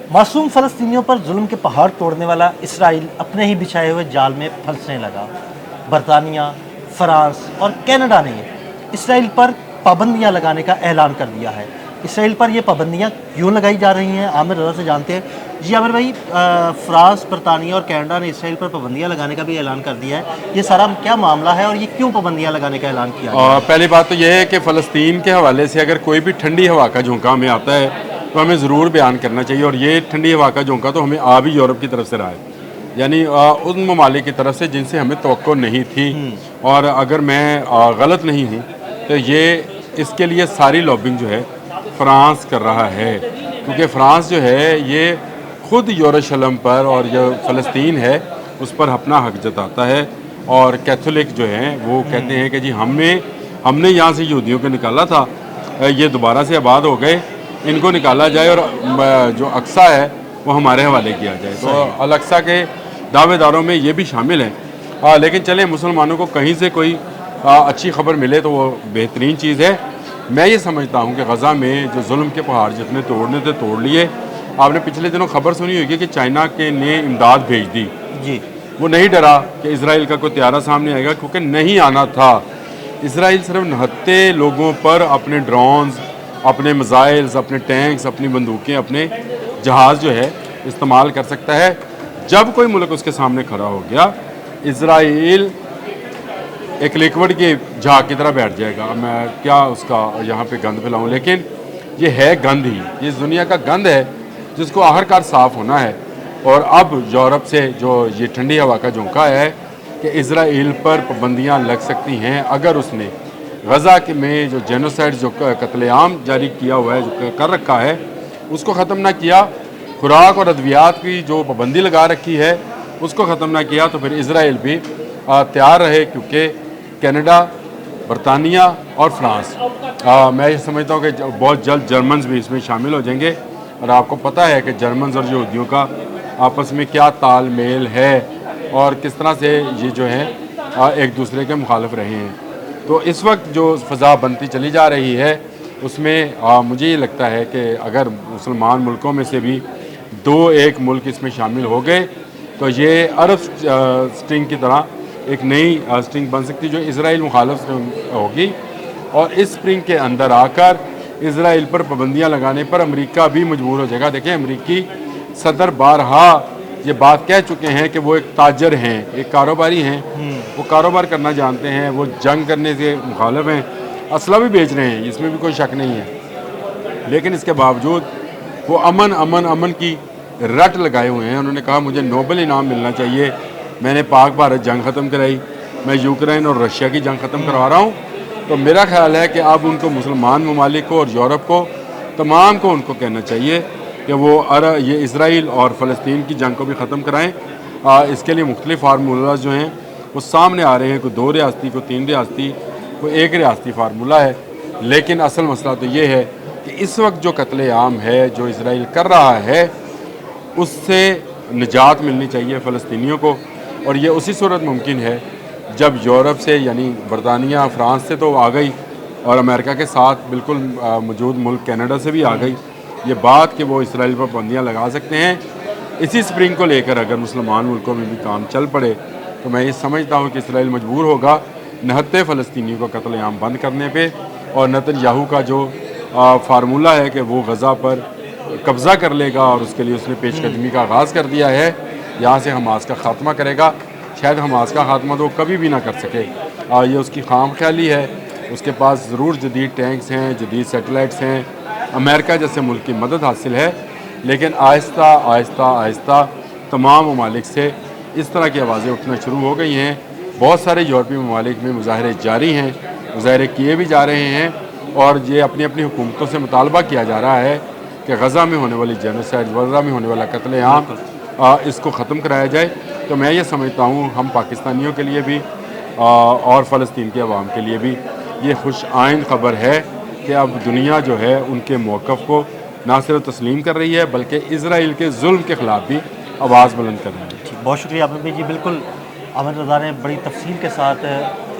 मासूम फ़लस्तीनियों पर जुल्म के पहाड़ तोड़ने वाला इसराइल अपने ही बिछाए हुए जाल में फंसने लगा। बरतानिया, फ्रांस और कनाडा ने इसराइल पर पाबंदियां लगाने का ऐलान कर दिया है। इसराइल पर ये पाबंदियां क्यों लगाई जा रही हैं, आमिर रज़ा से जानते हैं। जी आमिर भाई, फ्रांस, बरतानिया और कनाडा ने इसराइल पर पाबंदियां लगाने का भी ऐलान कर दिया है। ये सारा क्या मामला है और ये क्यों पाबंदियां लगाने का ऐलान किया गया? पहली बात तो यह है कि फ़लस्तीन के हवाले से अगर कोई भी ठंडी हवा का झोंका हमें आता है तो हमें ज़रूर बयान करना चाहिए। और ये ठंडी हवा का झोंका तो हमें आ भी यूरोप की तरफ से रहा है, यानी उन ममालिक की तरफ से जिनसे हमें तवक्को नहीं थी। और अगर मैं गलत नहीं हूँ तो ये इसके लिए सारी लॉबिंग जो है फ्रांस कर रहा है, क्योंकि फ्रांस जो है ये खुद यरूशलेम पर और जो फ़लस्तीन है उस पर अपना हक जताता है। और कैथोलिक जो हैं वो कहते हैं कि जी हमने यहाँ से यहूदियों को निकाला था, ये दोबारा से आबाद हो गए, इनको निकाला जाए और जो अक्सा है वो हमारे हवाले किया जाए। तो अल अक्सा के दावेदारों में ये भी शामिल है। लेकिन चले, मुसलमानों को कहीं से कोई अच्छी खबर मिले तो वो बेहतरीन चीज़ है। मैं ये समझता हूँ कि गज़ा में जो जुल्म के पहाड़ जितने तोड़ने थे तोड़ लिए। आपने पिछले दिनों खबर सुनी होगी कि चाइना के ने इमदाद भेज दी जी। वो नहीं डरा कि इसराइल का कोई त्यारा सामने आएगा, क्योंकि नहीं आना था। इसराइल सिर्फ निहत्ते लोगों पर अपने ड्रोन्स, अपने मिसाइल्स, अपने टैंक्स, अपनी बंदूकें, अपने जहाज़ जो है इस्तेमाल कर सकता है। जब कोई मुल्क उसके सामने खड़ा हो गया, इसराइल एक लिक्विड के झाग की तरह बैठ जाएगा। मैं क्या उसका यहाँ पे गंद फैलाऊँ, लेकिन ये है गंद ही, ये इस दुनिया का गंद है जिसको आखिरकार साफ़ होना है। और अब यूरोप से जो ये ठंडी हवा का झोंका है कि इसराइल पर पाबंदियाँ लग सकती हैं अगर उसने गज़ा के में जो जेनोसाइड, जो कत्लेआम जारी किया हुआ है, जो कर रखा है, उसको ख़त्म ना किया, खुराक और अद्वियात की जो पाबंदी लगा रखी है उसको ख़त्म ना किया, तो फिर इसराइल भी तैयार रहे, क्योंकि कनाडा, बरतानिया और फ्रांस, मैं ये समझता हूँ कि बहुत जल्द जर्मन्स भी इसमें शामिल हो जाएंगे। और आपको पता है कि जर्मन्स और यहूदियों का आपस में क्या तालमेल है और किस तरह से ये जो है एक दूसरे के मुखालिफ रहे हैं। तो इस वक्त जो फ़ज़ा बनती चली जा रही है उसमें मुझे ये लगता है कि अगर मुसलमान मुल्कों में से भी एक मुल्क इसमें शामिल हो गए तो ये अरब स्ट्रिंग की तरह एक नई स्ट्रिंग बन सकती जो इसराइल मुखालिफ होगी। और इस स्प्रिंग के अंदर आकर इसराइल पर पाबंदियाँ लगाने पर अमेरिका भी मजबूर हो जाएगा। देखिए, अमेरिकी सदर बारहा ये बात कह चुके हैं कि वो एक ताजर हैं, एक कारोबारी हैं, वो कारोबार करना जानते हैं, वो जंग करने से मुखालिफ हैं, असला भी बेच रहे हैं, इसमें भी कोई शक नहीं है। लेकिन इसके बावजूद वो अमन अमन अमन की रट लगाए हुए हैं। उन्होंने कहा मुझे नोबेल इनाम मिलना चाहिए, मैंने पाक भारत जंग ख़त्म कराई, मैं यूक्रेन और रशिया की जंग ख़त्म करवा रहा हूँ। तो मेरा ख्याल है कि अब उनको मुसलमान ममालिक को और यूरोप को तमाम को उनको कहना चाहिए कि वो ये इसराइल और फ़लस्तीन की जंग को भी ख़त्म कराएं। इसके लिए मुख्तलिफ़ फार्मूलाज जो हैं वो सामने आ रहे हैं, कोई 2 रियासती, कोई 3 रियासती, कोई 1 रियासती फार्मूला है। लेकिन असल मसला तो ये है कि इस वक्त जो कत्लेआम है जो इसराइल कर रहा है उससे निजात मिलनी चाहिए फ़लस्तीनियों को। और ये उसी सूरत मुमकिन है जब यूरोप से, यानी बरतानिया, फ्रांस से तो आ गई और अमेरिका के साथ बिल्कुल मौजूद मुल्क कनाडा से भी आ गई ये बात कि वो इसराइल पर पाबंदियाँ लगा सकते हैं। इसी स्प्रिंग को लेकर अगर मुसलमान मुल्कों में भी काम चल पड़े तो मैं ये समझता हूँ कि इसराइल मजबूर होगा निहत्ते फ़लस्तीनियों का कत्लेआम बंद करने पे। और नेतन्याहू का जो फार्मूला है कि वो गज़ा पर कब्ज़ा कर लेगा और उसके लिए उसने पेशकदमी का आगाज़ कर दिया है, यहाँ से हमास का ख़ात्मा करेगा। शायद हमास का ख़ात्मा तो कभी भी ना कर सके, ये उसकी खाम ख्याली है। उसके पास ज़रूर जदीद टैंक्स हैं, जदीद सैटेलाइट्स हैं, अमेरिका जैसे मुल्क की मदद हासिल है, लेकिन आहिस्ता आहिस्ता आहिस्ता तमाम ममालिक से इस तरह की आवाज़ें उठना शुरू हो गई हैं। बहुत सारे यूरोपीय ममालिक में मुजाहरे जारी हैं, मुजाहरे किए भी जा रहे हैं और ये अपनी अपनी हुकूमतों से मुतालबा किया जा रहा है कि गज़ा में होने वाली जेनोसाइड, गज़ा में होने वाला कत्लेआम इसको ख़त्म कराया जाए। तो मैं ये समझता हूँ हम पाकिस्तानियों के लिए भी और फ़लस्तीन के अवाम के लिए भी ये खुश आइंद ख़बर है कि अब दुनिया जो है उनके मौक़िफ़ को ना सिर्फ तस्लीम कर रही है बल्कि इसराइल के जुल्म के ख़िलाफ़ भी आवाज़ बुलंद कर रही है। बहुत शुक्रिया आमिर भाई जी। बिल्कुल आमिर रज़ा ने बड़ी तफसील के साथ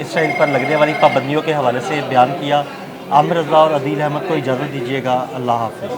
इसराइल पर लगने वाली पाबंदियों के हवाले से बयान किया। आमिर रज़ा और अदील अहमद को इजाज़त दीजिएगा। अल्लाह हाफ़िज़।